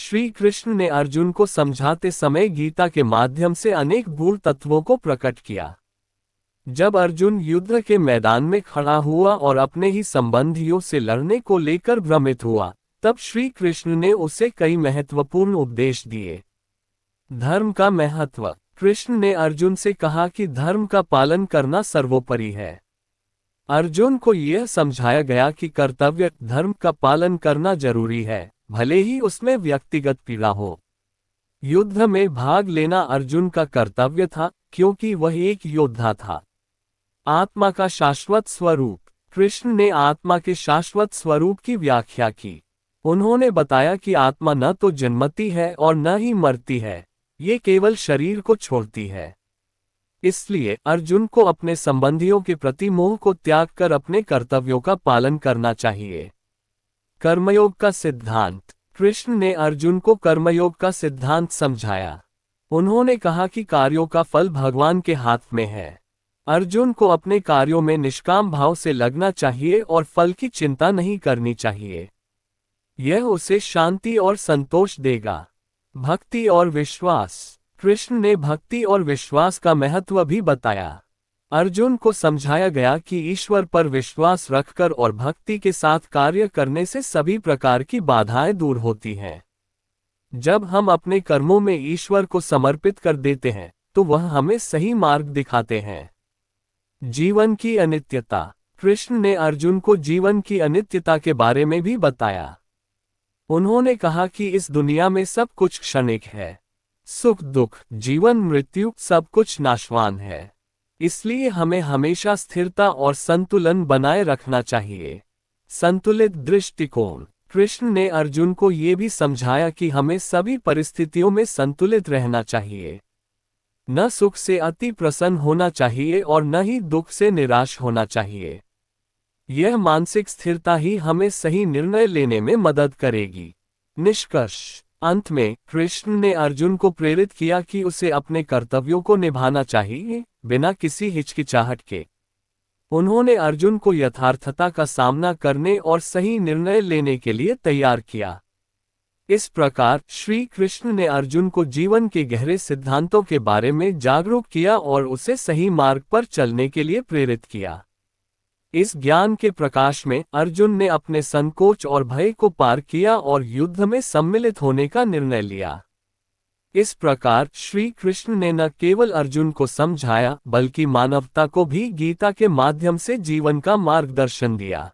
श्री कृष्ण ने अर्जुन को समझाते समय गीता के माध्यम से अनेक गूढ़ तत्वों को प्रकट किया। जब अर्जुन युद्ध के मैदान में खड़ा हुआ और अपने ही संबंधियों से लड़ने को लेकर भ्रमित हुआ, तब श्री कृष्ण ने उसे कई महत्वपूर्ण उपदेश दिए। धर्म का महत्व। कृष्ण ने अर्जुन से कहा कि धर्म का पालन करना सर्वोपरि है। अर्जुन को यह समझाया गया कि कर्तव्य धर्म का पालन करना जरूरी है, भले ही उसमें व्यक्तिगत पीड़ा हो। युद्ध में भाग लेना अर्जुन का कर्तव्य था, क्योंकि वह एक योद्धा था। आत्मा का शाश्वत स्वरूप। कृष्ण ने आत्मा के शाश्वत स्वरूप की व्याख्या की। उन्होंने बताया कि आत्मा न तो जन्मती है और न ही मरती है, ये केवल शरीर को छोड़ती है। इसलिए अर्जुन को अपने संबंधियों के प्रति मोह को त्याग कर अपने कर्तव्यों का पालन करना चाहिए। कर्मयोग का सिद्धांत। कृष्ण ने अर्जुन को कर्मयोग का सिद्धांत समझाया। उन्होंने कहा कि कार्यों का फल भगवान के हाथ में है। अर्जुन को अपने कार्यों में निष्काम भाव से लगना चाहिए और फल की चिंता नहीं करनी चाहिए। यह उसे शांति और संतोष देगा। भक्ति और विश्वास। कृष्ण ने भक्ति और विश्वास का महत्व भी बताया। अर्जुन को समझाया गया कि ईश्वर पर विश्वास रखकर और भक्ति के साथ कार्य करने से सभी प्रकार की बाधाएं दूर होती हैं। जब हम अपने कर्मों में ईश्वर को समर्पित कर देते हैं, तो वह हमें सही मार्ग दिखाते हैं। जीवन की अनित्यता। कृष्ण ने अर्जुन को जीवन की अनित्यता के बारे में भी बताया। उन्होंने कहा कि इस दुनिया में सब कुछ क्षणिक है। सुख दुख, जीवन मृत्यु, सब कुछ नाशवान है। इसलिए हमें हमेशा स्थिरता और संतुलन बनाए रखना चाहिए। संतुलित दृष्टिकोण। कृष्ण ने अर्जुन को ये भी समझाया कि हमें सभी परिस्थितियों में संतुलित रहना चाहिए। न सुख से अति प्रसन्न होना चाहिए और न ही दुख से निराश होना चाहिए। यह मानसिक स्थिरता ही हमें सही निर्णय लेने में मदद करेगी। निष्कर्ष। अंत में कृष्ण ने अर्जुन को प्रेरित किया कि उसे अपने कर्तव्यों को निभाना चाहिए, बिना किसी हिचकिचाहट के। उन्होंने अर्जुन को यथार्थता का सामना करने और सही निर्णय लेने के लिए तैयार किया। इस प्रकार श्री कृष्ण ने अर्जुन को जीवन के गहरे सिद्धांतों के बारे में जागरूक किया और उसे सही मार्ग पर चलने के लिए प्रेरित किया। इस ज्ञान के प्रकाश में अर्जुन ने अपने संकोच और भय को पार किया और युद्ध में सम्मिलित होने का निर्णय लिया। इस प्रकार श्री कृष्ण ने न केवल अर्जुन को समझाया, बल्कि मानवता को भी गीता के माध्यम से जीवन का मार्गदर्शन दिया।